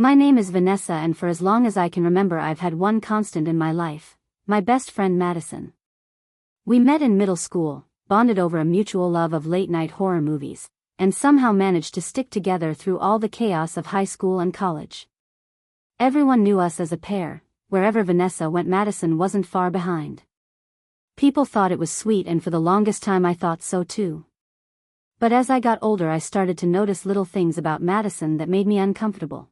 My name is Vanessa, and for as long as I can remember I've had one constant in my life, my best friend Madison. We met in middle school, bonded over a mutual love of late-night horror movies, and somehow managed to stick together through all the chaos of high school and college. Everyone knew us as a pair. Wherever Vanessa went, Madison wasn't far behind. People thought it was sweet, and for the longest time I thought so too. But as I got older I started to notice little things about Madison that made me uncomfortable.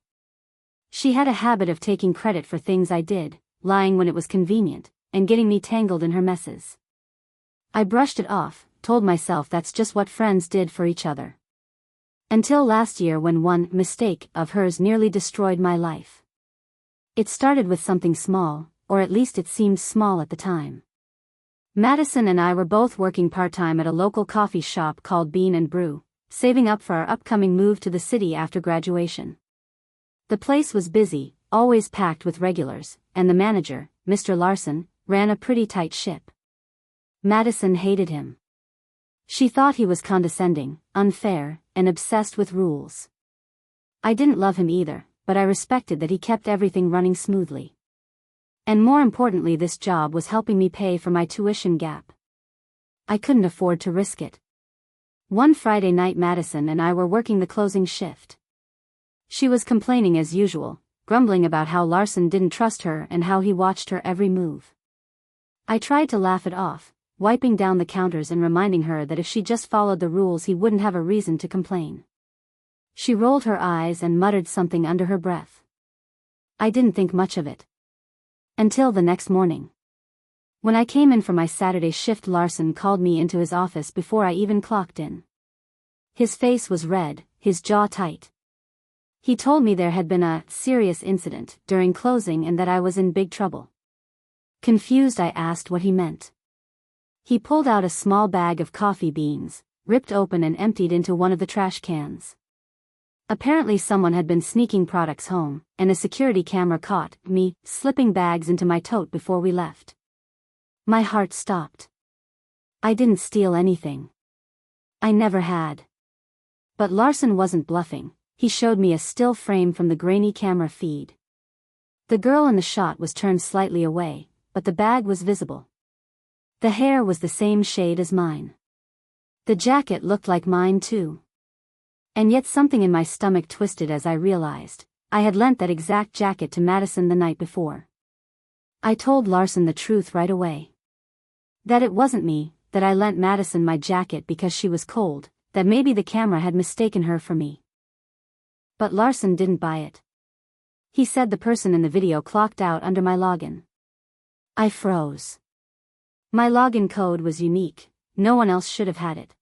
She had a habit of taking credit for things I did, lying when it was convenient, and getting me tangled in her messes. I brushed it off, told myself that's just what friends did for each other. Until last year, when one mistake of hers nearly destroyed my life. It started with something small, or at least it seemed small at the time. Madison and I were both working part-time at a local coffee shop called Bean and Brew, saving up for our upcoming move to the city after graduation. The place was busy, always packed with regulars, and the manager, Mr. Larson, ran a pretty tight ship. Madison hated him. She thought he was condescending, unfair, and obsessed with rules. I didn't love him either, but I respected that he kept everything running smoothly. And more importantly, this job was helping me pay for my tuition gap. I couldn't afford to risk it. One Friday night Madison and I were working the closing shift. She was complaining as usual, grumbling about how Larson didn't trust her and how he watched her every move. I tried to laugh it off, wiping down the counters and reminding her that if she just followed the rules he wouldn't have a reason to complain. She rolled her eyes and muttered something under her breath. I didn't think much of it. Until the next morning. When I came in for my Saturday shift, Larson called me into his office before I even clocked in. His face was red, his jaw tight. He told me there had been a serious incident during closing and that I was in big trouble. Confused, I asked what he meant. He pulled out a small bag of coffee beans, ripped open and emptied into one of the trash cans. Apparently someone had been sneaking products home, and a security camera caught me slipping bags into my tote before we left. My heart stopped. I didn't steal anything. I never had. But Larson wasn't bluffing. He showed me a still frame from the grainy camera feed. The girl in the shot was turned slightly away, but the bag was visible. The hair was the same shade as mine. The jacket looked like mine too. And yet something in my stomach twisted as I realized I had lent that exact jacket to Madison the night before. I told Larson the truth right away. That it wasn't me, that I lent Madison my jacket because she was cold, that maybe the camera had mistaken her for me. But Larson didn't buy it. He said the person in the video clocked out under my login. I froze. My login code was unique, no one else should have had it.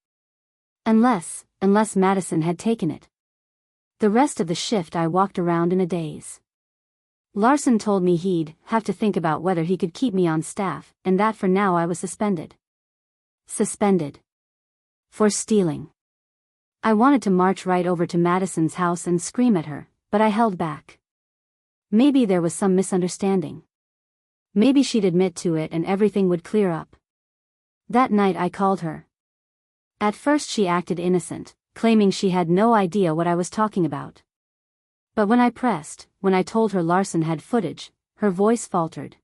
Unless Madison had taken it. The rest of the shift I walked around in a daze. Larson told me he'd have to think about whether he could keep me on staff, and that for now I was suspended. Suspended. For stealing. I wanted to march right over to Madison's house and scream at her, but I held back. Maybe there was some misunderstanding. Maybe she'd admit to it and everything would clear up. That night I called her. At first she acted innocent, claiming she had no idea what I was talking about. But when I told her Larson had footage, her voice faltered.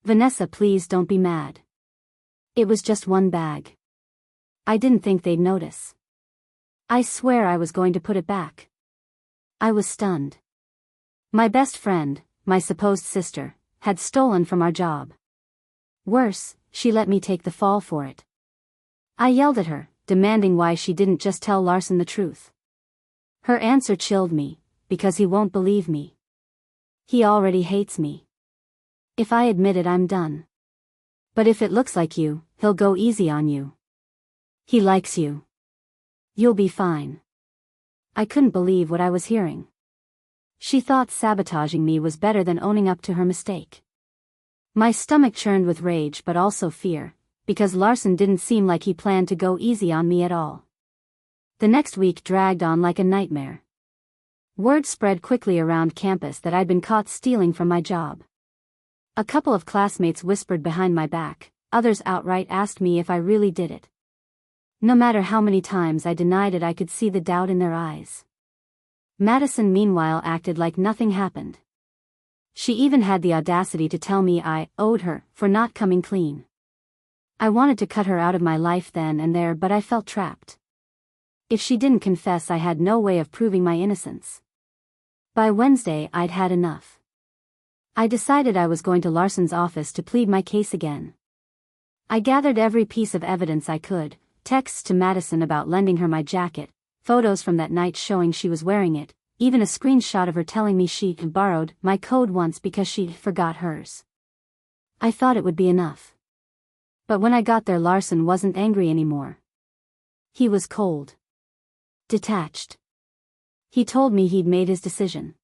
Vanessa, please don't be mad. It was just one bag. I didn't think they'd notice. I swear I was going to put it back. I was stunned. My best friend, my supposed sister, had stolen from our job. Worse, she let me take the fall for it. I yelled at her, demanding why she didn't just tell Larson the truth. Her answer chilled me, because he won't believe me. He already hates me. If I admit it, I'm done. But if it looks like you, he'll go easy on you. He likes you. You'll be fine. I couldn't believe what I was hearing. She thought sabotaging me was better than owning up to her mistake. My stomach churned with rage but also fear, because Larson didn't seem like he planned to go easy on me at all. The next week dragged on like a nightmare. Word spread quickly around campus that I'd been caught stealing from my job. A couple of classmates whispered behind my back, others outright asked me if I really did it. No matter how many times I denied it, I could see the doubt in their eyes. Madison meanwhile acted like nothing happened. She even had the audacity to tell me I owed her for not coming clean. I wanted to cut her out of my life then and there, but I felt trapped. If she didn't confess, I had no way of proving my innocence. By Wednesday, I'd had enough. I decided I was going to Larson's office to plead my case again. I gathered every piece of evidence I could, texts to Madison about lending her my jacket, photos from that night showing she was wearing it, even a screenshot of her telling me she'd borrowed my code once because she'd forgot hers. I thought it would be enough. But when I got there, Larson wasn't angry anymore. He was cold. Detached. He told me he'd made his decision.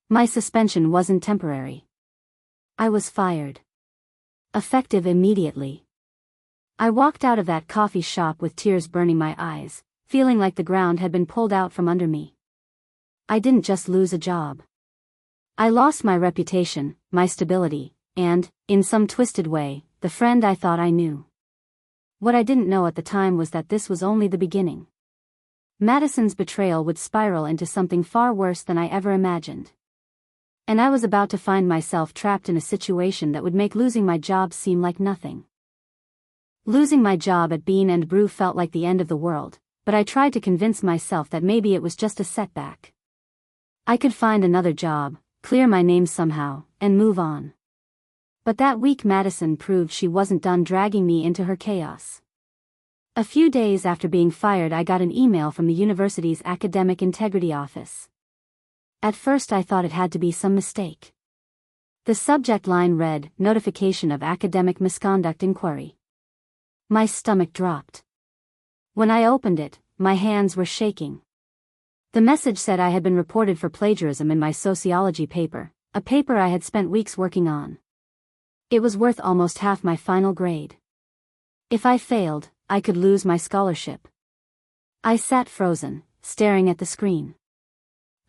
My suspension wasn't temporary. I was fired. Effective immediately. I walked out of that coffee shop with tears burning my eyes, feeling like the ground had been pulled out from under me. I didn't just lose a job. I lost my reputation, my stability, and, in some twisted way, the friend I thought I knew. What I didn't know at the time was that this was only the beginning. Madison's betrayal would spiral into something far worse than I ever imagined. And I was about to find myself trapped in a situation that would make losing my job seem like nothing. Losing my job at Bean and Brew felt like the end of the world, but I tried to convince myself that maybe it was just a setback. I could find another job, clear my name somehow, and move on. But that week Madison proved she wasn't done dragging me into her chaos. A few days after being fired, I got an email from the university's academic integrity office. At first I thought it had to be some mistake. The subject line read, "Notification of Academic Misconduct Inquiry." My stomach dropped. When I opened it, my hands were shaking. The message said I had been reported for plagiarism in my sociology paper, a paper I had spent weeks working on. It was worth almost half my final grade. If I failed, I could lose my scholarship. I sat frozen, staring at the screen.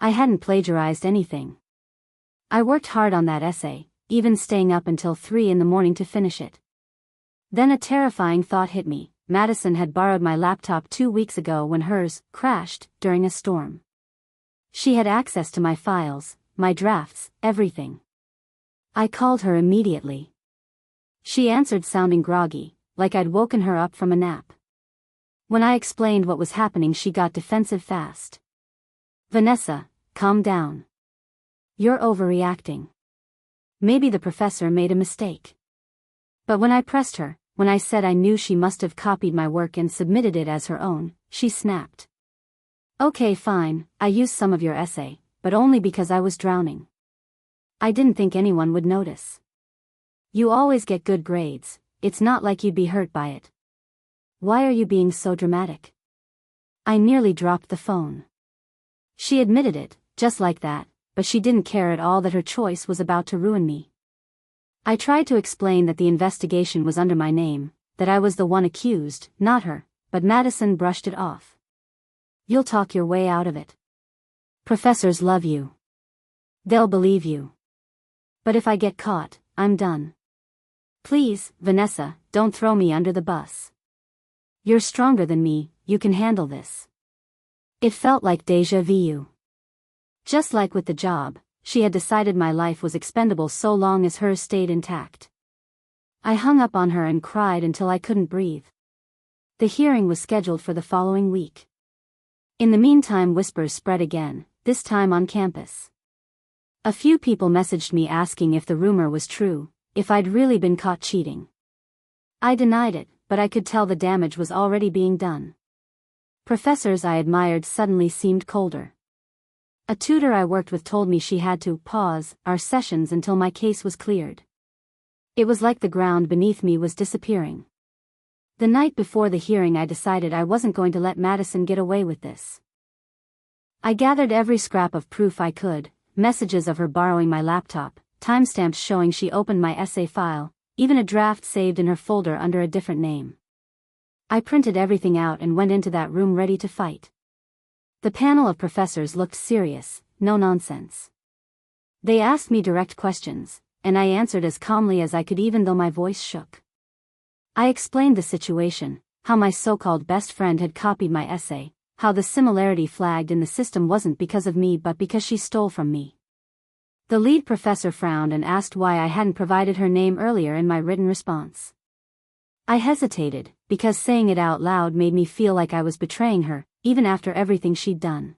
I hadn't plagiarized anything. I worked hard on that essay, even staying up until 3 in the morning to finish it. Then a terrifying thought hit me. Madison had borrowed my laptop 2 weeks ago when hers crashed during a storm. She had access to my files, my drafts, everything. I called her immediately. She answered sounding groggy, like I'd woken her up from a nap. When I explained what was happening, she got defensive fast. "Vanessa, calm down. You're overreacting. Maybe the professor made a mistake." But when I pressed her, when I said I knew she must have copied my work and submitted it as her own, she snapped. "Okay, fine, I used some of your essay, but only because I was drowning. I didn't think anyone would notice. You always get good grades, it's not like you'd be hurt by it. Why are you being so dramatic?" I nearly dropped the phone. She admitted it, just like that, but she didn't care at all that her choice was about to ruin me. I tried to explain that the investigation was under my name, that I was the one accused, not her, but Madison brushed it off. "You'll talk your way out of it. Professors love you. They'll believe you. But if I get caught, I'm done. Please, Vanessa, don't throw me under the bus. You're stronger than me, you can handle this." It felt like déjà vu. Just like with the job, she had decided my life was expendable so long as hers stayed intact. I hung up on her and cried until I couldn't breathe. The hearing was scheduled for the following week. In the meantime, whispers spread again, this time on campus. A few people messaged me asking if the rumor was true, if I'd really been caught cheating. I denied it, but I could tell the damage was already being done. Professors I admired suddenly seemed colder. A tutor I worked with told me she had to pause our sessions until my case was cleared. It was like the ground beneath me was disappearing. The night before the hearing, I decided I wasn't going to let Madison get away with this. I gathered every scrap of proof I could, messages of her borrowing my laptop, timestamps showing she opened my essay file, even a draft saved in her folder under a different name. I printed everything out and went into that room ready to fight. The panel of professors looked serious, no nonsense. They asked me direct questions, and I answered as calmly as I could even though my voice shook. I explained the situation, how my so-called best friend had copied my essay, how the similarity flagged in the system wasn't because of me but because she stole from me. The lead professor frowned and asked why I hadn't provided her name earlier in my written response. I hesitated, because saying it out loud made me feel like I was betraying her, even after everything she'd done.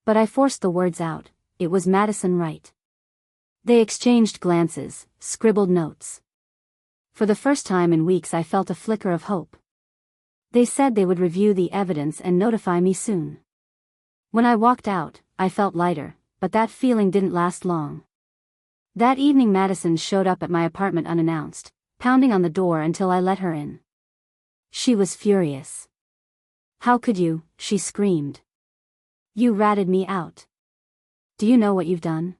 But I forced the words out. It was Madison Wright. They exchanged glances, scribbled notes. For the first time in weeks I felt a flicker of hope. They said they would review the evidence and notify me soon. When I walked out, I felt lighter, but that feeling didn't last long. That evening Madison showed up at my apartment unannounced, pounding on the door until I let her in. She was furious. "How could you?" she screamed. "You ratted me out. Do you know what you've done?"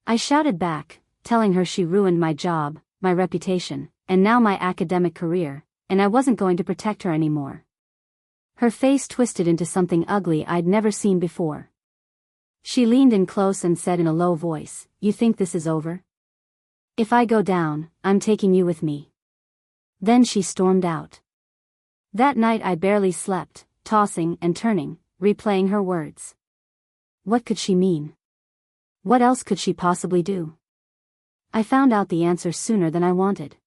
I shouted back, telling her she ruined my job, my reputation, and now my academic career, and I wasn't going to protect her anymore. Her face twisted into something ugly I'd never seen before. She leaned in close and said in a low voice, "You think this is over? If I go down, I'm taking you with me." Then she stormed out. That night I barely slept, tossing and turning, replaying her words. What could she mean? What else could she possibly do? I found out the answer sooner than I wanted.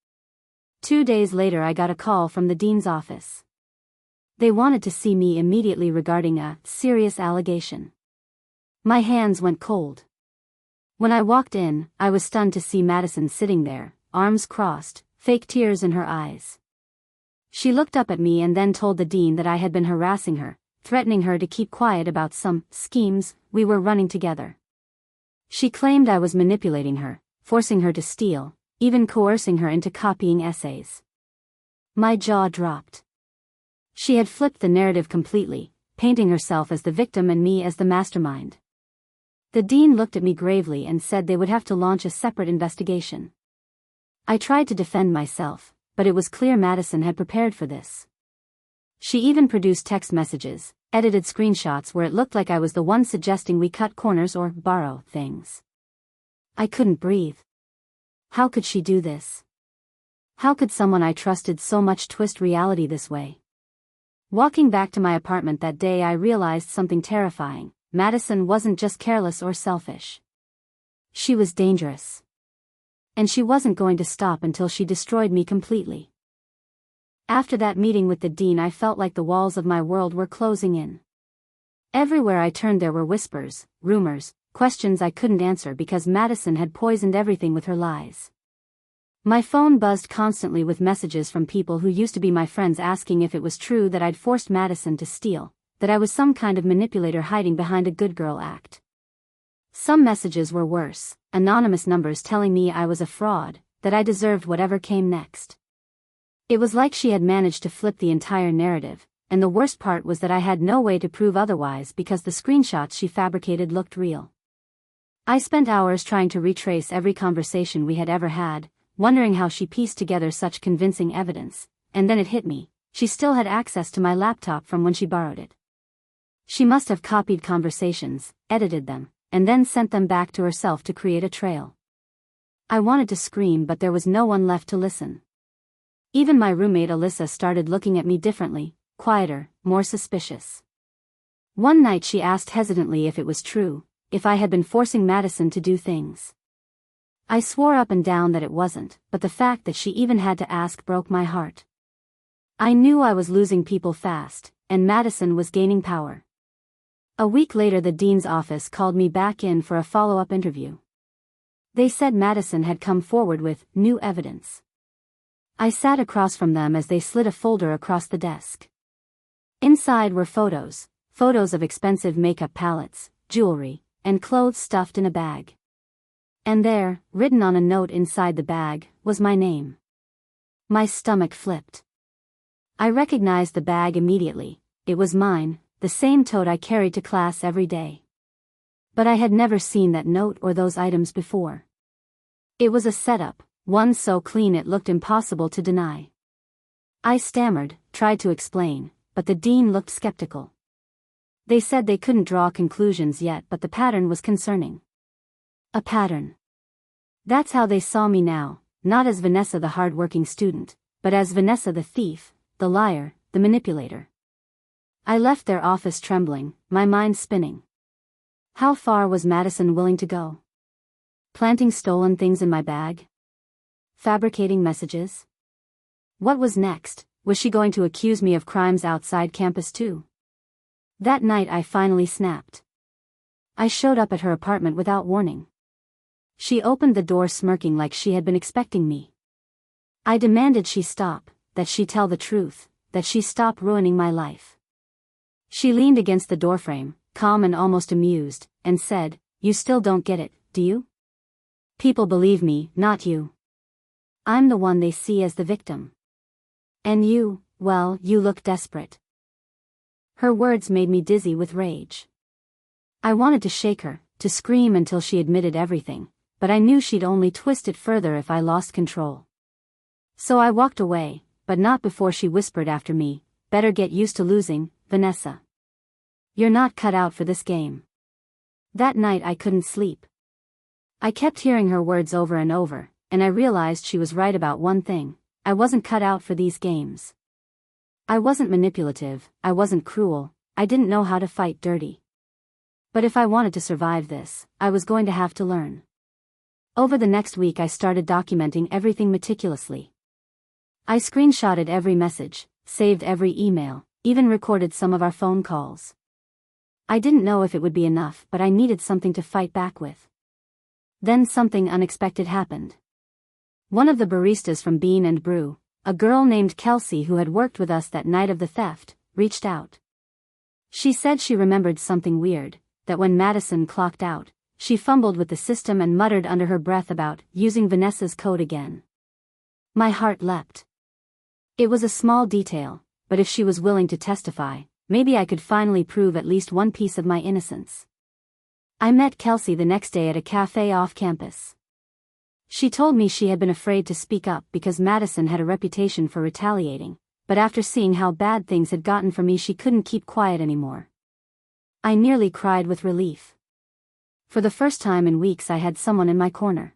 2 days later I got a call from the dean's office. They wanted to see me immediately regarding a serious allegation. My hands went cold. When I walked in, I was stunned to see Madison sitting there, arms crossed, fake tears in her eyes. She looked up at me and then told the dean that I had been harassing her, threatening her to keep quiet about some schemes we were running together. She claimed I was manipulating her, forcing her to steal, even coercing her into copying essays. My jaw dropped. She had flipped the narrative completely, painting herself as the victim and me as the mastermind. The dean looked at me gravely and said they would have to launch a separate investigation. I tried to defend myself, but it was clear Madison had prepared for this. She even produced text messages, edited screenshots where it looked like I was the one suggesting we cut corners or borrow things. I couldn't breathe. How could she do this? How could someone I trusted so much twist reality this way? Walking back to my apartment that day I realized something terrifying. Madison wasn't just careless or selfish. She was dangerous. And she wasn't going to stop until she destroyed me completely. After that meeting with the dean I felt like the walls of my world were closing in. Everywhere I turned there were whispers, rumors, questions I couldn't answer because Madison had poisoned everything with her lies. My phone buzzed constantly with messages from people who used to be my friends asking if it was true that I'd forced Madison to steal, that I was some kind of manipulator hiding behind a good girl act. Some messages were worse, anonymous numbers telling me I was a fraud, that I deserved whatever came next. It was like she had managed to flip the entire narrative, and the worst part was that I had no way to prove otherwise because the screenshots she fabricated looked real. I spent hours trying to retrace every conversation we had ever had, wondering how she pieced together such convincing evidence, and then it hit me, she still had access to my laptop from when she borrowed it. She must have copied conversations, edited them, and then sent them back to herself to create a trail. I wanted to scream but there was no one left to listen. Even my roommate Alyssa started looking at me differently, quieter, more suspicious. One night she asked hesitantly if it was true, if I had been forcing Madison to do things. I swore up and down that it wasn't, but the fact that she even had to ask broke my heart. I knew I was losing people fast, and Madison was gaining power. A week later the dean's office called me back in for a follow-up interview. They said Madison had come forward with new evidence. I sat across from them as they slid a folder across the desk. Inside were photos of expensive makeup palettes, jewelry, and clothes stuffed in a bag. And there, written on a note inside the bag, was my name. My stomach flipped. I recognized the bag immediately. It was mine, the same tote I carried to class every day. But I had never seen that note or those items before. It was a setup, one so clean it looked impossible to deny. I stammered, tried to explain, but the dean looked skeptical. They said they couldn't draw conclusions yet but the pattern was concerning. A pattern. That's how they saw me now, not as Vanessa the hard-working student, but as Vanessa the thief, the liar, the manipulator. I left their office trembling, my mind spinning. How far was Madison willing to go? Planting stolen things in my bag? Fabricating messages? What was next? Was she going to accuse me of crimes outside campus too? That night I finally snapped. I showed up at her apartment without warning. She opened the door smirking like she had been expecting me. I demanded she stop, that she tell the truth, that she stop ruining my life. She leaned against the doorframe, calm and almost amused, and said, "You still don't get it, do you? People believe me, not you. I'm the one they see as the victim. And you, well, you look desperate." Her words made me dizzy with rage. I wanted to shake her, to scream until she admitted everything, but I knew she'd only twist it further if I lost control. So I walked away, but not before she whispered after me, "Better get used to losing, Vanessa. You're not cut out for this game." That night I couldn't sleep. I kept hearing her words over and over, and I realized she was right about one thing: I wasn't cut out for these games. I wasn't manipulative, I wasn't cruel, I didn't know how to fight dirty. But if I wanted to survive this, I was going to have to learn. Over the next week I started documenting everything meticulously. I screenshotted every message, saved every email, even recorded some of our phone calls. I didn't know if it would be enough, but I needed something to fight back with. Then something unexpected happened. One of the baristas from Bean and Brew, a girl named Kelsey who had worked with us that night of the theft, reached out. She said she remembered something weird, that when Madison clocked out, she fumbled with the system and muttered under her breath about using Vanessa's code again. My heart leapt. It was a small detail, but if she was willing to testify, maybe I could finally prove at least one piece of my innocence. I met Kelsey the next day at a cafe off campus. She told me she had been afraid to speak up because Madison had a reputation for retaliating, but after seeing how bad things had gotten for me she couldn't keep quiet anymore. I nearly cried with relief. For the first time in weeks I had someone in my corner.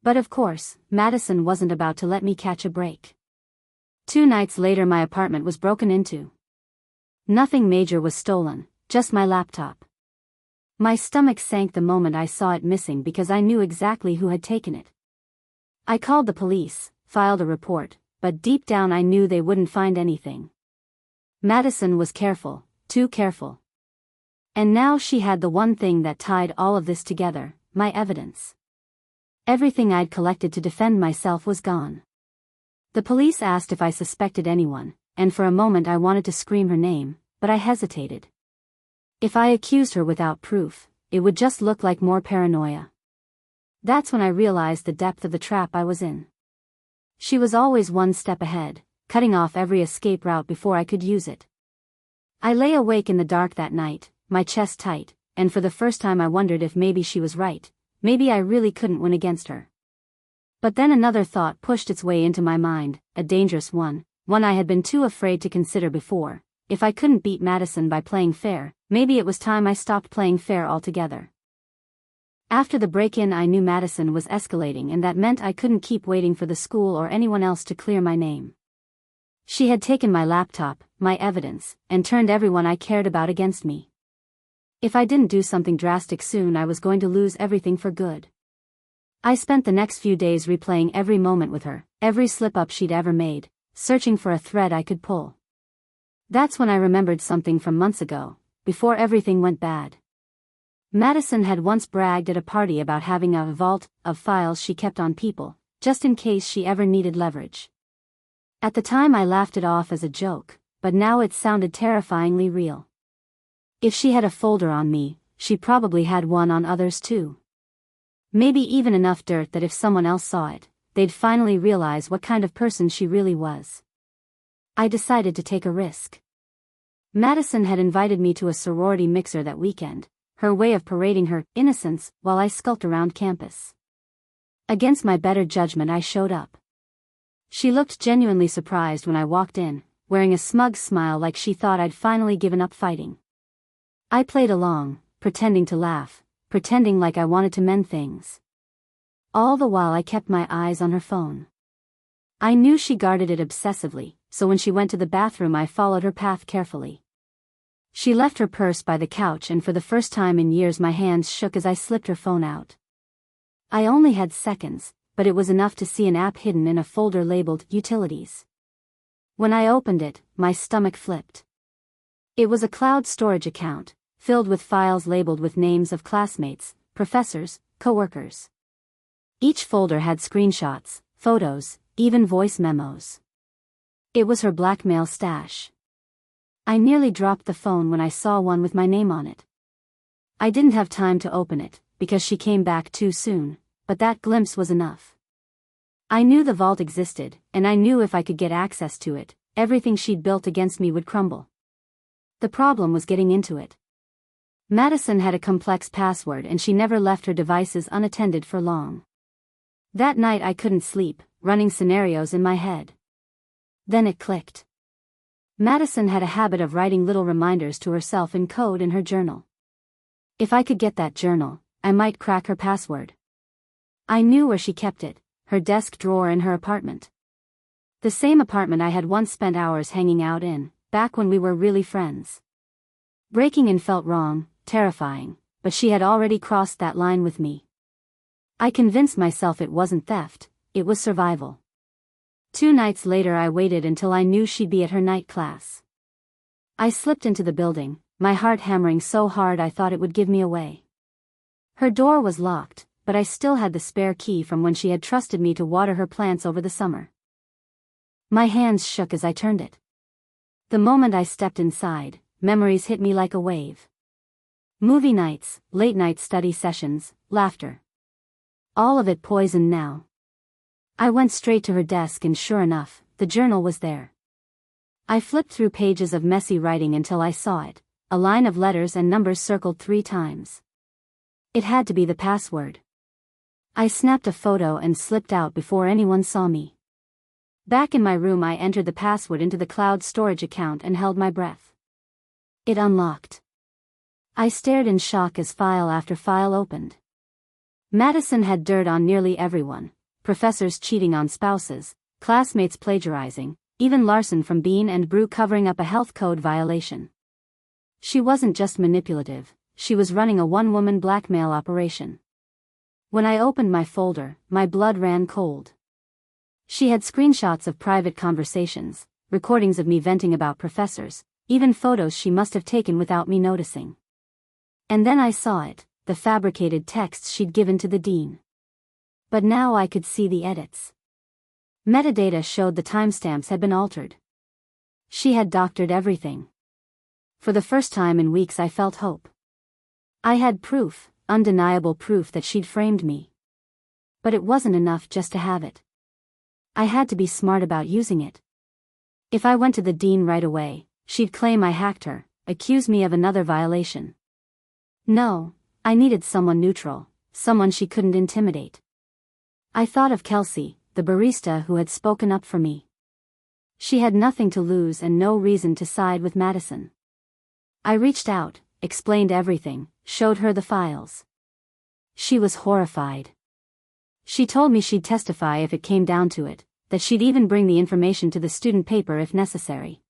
But of course, Madison wasn't about to let me catch a break. 2 nights later my apartment was broken into. Nothing major was stolen, just my laptop. My stomach sank the moment I saw it missing because I knew exactly who had taken it. I called the police, filed a report, but deep down I knew they wouldn't find anything. Madison was careful, too careful. And now she had the one thing that tied all of this together, my evidence. Everything I'd collected to defend myself was gone. The police asked if I suspected anyone, and for a moment I wanted to scream her name, but I hesitated. If I accused her without proof, it would just look like more paranoia. That's when I realized the depth of the trap I was in. She was always one step ahead, cutting off every escape route before I could use it. I lay awake in the dark that night, my chest tight, and for the first time I wondered if maybe she was right, maybe I really couldn't win against her. But then another thought pushed its way into my mind, a dangerous one I had been too afraid to consider before. If I couldn't beat Madison by playing fair, maybe it was time I stopped playing fair altogether. After the break-in I knew Madison was escalating and that meant I couldn't keep waiting for the school or anyone else to clear my name. She had taken my laptop, my evidence, and turned everyone I cared about against me. If I didn't do something drastic soon I was going to lose everything for good. I spent the next few days replaying every moment with her, every slip-up she'd ever made, searching for a thread I could pull. That's when I remembered something from months ago, before everything went bad. Madison had once bragged at a party about having a vault of files she kept on people, just in case she ever needed leverage. At the time I laughed it off as a joke, but now it sounded terrifyingly real. If she had a folder on me, she probably had one on others too. Maybe even enough dirt that if someone else saw it, they'd finally realize what kind of person she really was. I decided to take a risk. Madison had invited me to a sorority mixer that weekend, her way of parading her innocence while I skulked around campus. Against my better judgment I showed up. She looked genuinely surprised when I walked in, wearing a smug smile like she thought I'd finally given up fighting. I played along, pretending to laugh, pretending like I wanted to mend things. All the while I kept my eyes on her phone. I knew she guarded it obsessively, so when she went to the bathroom I followed her path carefully. She left her purse by the couch, and for the first time in years my hands shook as I slipped her phone out. I only had seconds, but it was enough to see an app hidden in a folder labeled Utilities. When I opened it, my stomach flipped. It was a cloud storage account, filled with files labeled with names of classmates, professors, coworkers. Each folder had screenshots, photos, even voice memos. It was her blackmail stash. I nearly dropped the phone when I saw one with my name on it. I didn't have time to open it, because she came back too soon, but that glimpse was enough. I knew the vault existed, and I knew if I could get access to it, everything she'd built against me would crumble. The problem was getting into it. Madison had a complex password, and she never left her devices unattended for long. That night I couldn't sleep, running scenarios in my head. Then it clicked. Madison had a habit of writing little reminders to herself in code in her journal. If I could get that journal, I might crack her password. I knew where she kept it, her desk drawer in her apartment. The same apartment I had once spent hours hanging out in, back when we were really friends. Breaking in felt wrong, terrifying, but she had already crossed that line with me. I convinced myself it wasn't theft, it was survival. 2 nights later I waited until I knew she'd be at her night class. I slipped into the building, my heart hammering so hard I thought it would give me away. Her door was locked, but I still had the spare key from when she had trusted me to water her plants over the summer. My hands shook as I turned it. The moment I stepped inside, memories hit me like a wave. Movie nights, late-night study sessions, laughter. All of it poisoned now. I went straight to her desk, and sure enough, the journal was there. I flipped through pages of messy writing until I saw it, a line of letters and numbers circled 3 times. It had to be the password. I snapped a photo and slipped out before anyone saw me. Back in my room I entered the password into the cloud storage account and held my breath. It unlocked. I stared in shock as file after file opened. Madison had dirt on nearly everyone. Professors cheating on spouses, classmates plagiarizing, even Larson from Bean and Brew covering up a health code violation. She wasn't just manipulative, she was running a one-woman blackmail operation. When I opened my folder, my blood ran cold. She had screenshots of private conversations, recordings of me venting about professors, even photos she must have taken without me noticing. And then I saw it, the fabricated texts she'd given to the dean. But now I could see the edits. Metadata showed the timestamps had been altered. She had doctored everything. For the first time in weeks I felt hope. I had proof, undeniable proof that she'd framed me. But it wasn't enough just to have it. I had to be smart about using it. If I went to the dean right away, she'd claim I hacked her, accuse me of another violation. No, I needed someone neutral, someone she couldn't intimidate. I thought of Kelsey, the barista who had spoken up for me. She had nothing to lose and no reason to side with Madison. I reached out, explained everything, showed her the files. She was horrified. She told me she'd testify if it came down to it, that she'd even bring the information to the student paper if necessary.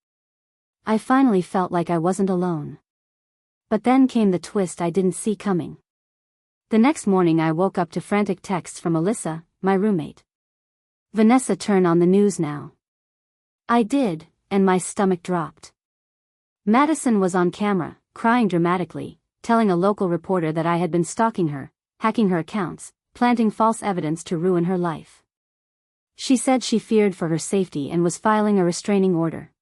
I finally felt like I wasn't alone. But then came the twist I didn't see coming. The next morning I woke up to frantic texts from Alyssa, my roommate. Vanessa, turn on the news now. I did, and my stomach dropped. Madison was on camera, crying dramatically, telling a local reporter that I had been stalking her, hacking her accounts, planting false evidence to ruin her life. She said she feared for her safety and was filing a restraining order.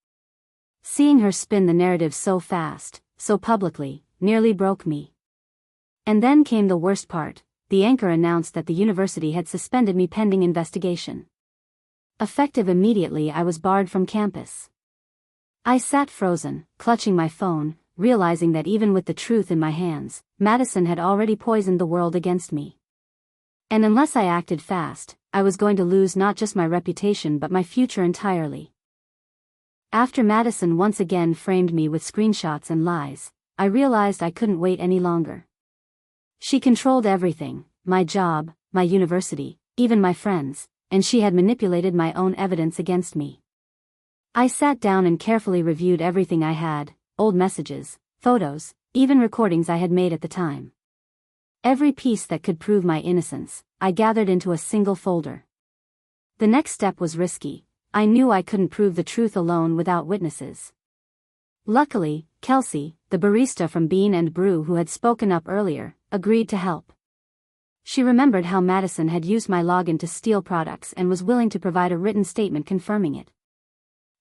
Seeing her spin the narrative so fast, so publicly, nearly broke me. And then came the worst part. The anchor announced that the university had suspended me pending investigation. Effective immediately, I was barred from campus. I sat frozen, clutching my phone, realizing that even with the truth in my hands, Madison had already poisoned the world against me. And unless I acted fast, I was going to lose not just my reputation but my future entirely. After Madison once again framed me with screenshots and lies, I realized I couldn't wait any longer. She controlled everything, my job, my university, even my friends, and she had manipulated my own evidence against me. I sat down and carefully reviewed everything I had, old messages, photos, even recordings I had made at the time. Every piece that could prove my innocence, I gathered into a single folder. The next step was risky. I knew I couldn't prove the truth alone without witnesses. Luckily, Kelsey, the barista from Bean and Brew who had spoken up earlier, agreed to help. She remembered how Madison had used my login to steal products and was willing to provide a written statement confirming it.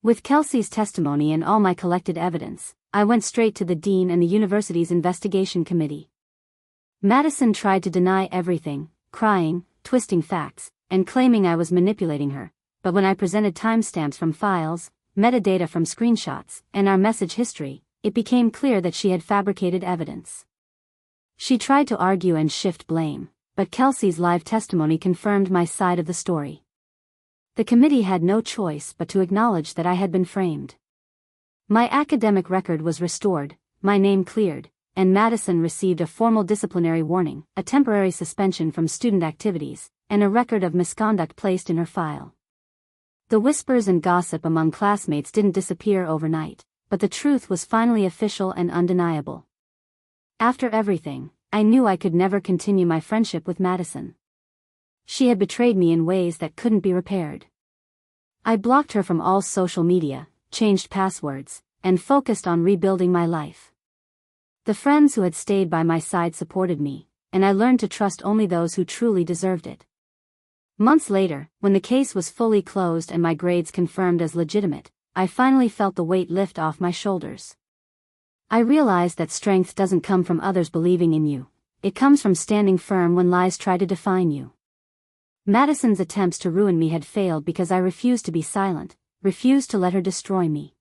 With Kelsey's testimony and all my collected evidence, I went straight to the dean and the university's investigation committee. Madison tried to deny everything, crying, twisting facts, and claiming I was manipulating her, but when I presented timestamps from files, metadata from screenshots, and our message history, it became clear that she had fabricated evidence. She tried to argue and shift blame, but Kelsey's live testimony confirmed my side of the story. The committee had no choice but to acknowledge that I had been framed. My academic record was restored, my name cleared, and Madison received a formal disciplinary warning, a temporary suspension from student activities, and a record of misconduct placed in her file. The whispers and gossip among classmates didn't disappear overnight, but the truth was finally official and undeniable. After everything, I knew I could never continue my friendship with Madison. She had betrayed me in ways that couldn't be repaired. I blocked her from all social media, changed passwords, and focused on rebuilding my life. The friends who had stayed by my side supported me, and I learned to trust only those who truly deserved it. Months later, when the case was fully closed and my grades confirmed as legitimate, I finally felt the weight lift off my shoulders. I realized that strength doesn't come from others believing in you, it comes from standing firm when lies try to define you. Madison's attempts to ruin me had failed because I refused to be silent, refused to let her destroy me.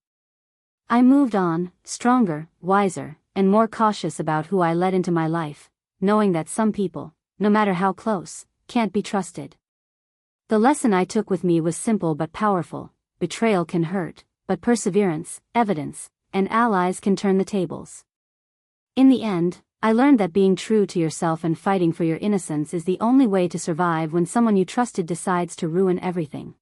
I moved on, stronger, wiser, and more cautious about who I let into my life, knowing that some people, no matter how close, can't be trusted. The lesson I took with me was simple but powerful: betrayal can hurt, but perseverance, evidence, and allies can turn the tables. In the end, I learned that being true to yourself and fighting for your innocence is the only way to survive when someone you trusted decides to ruin everything.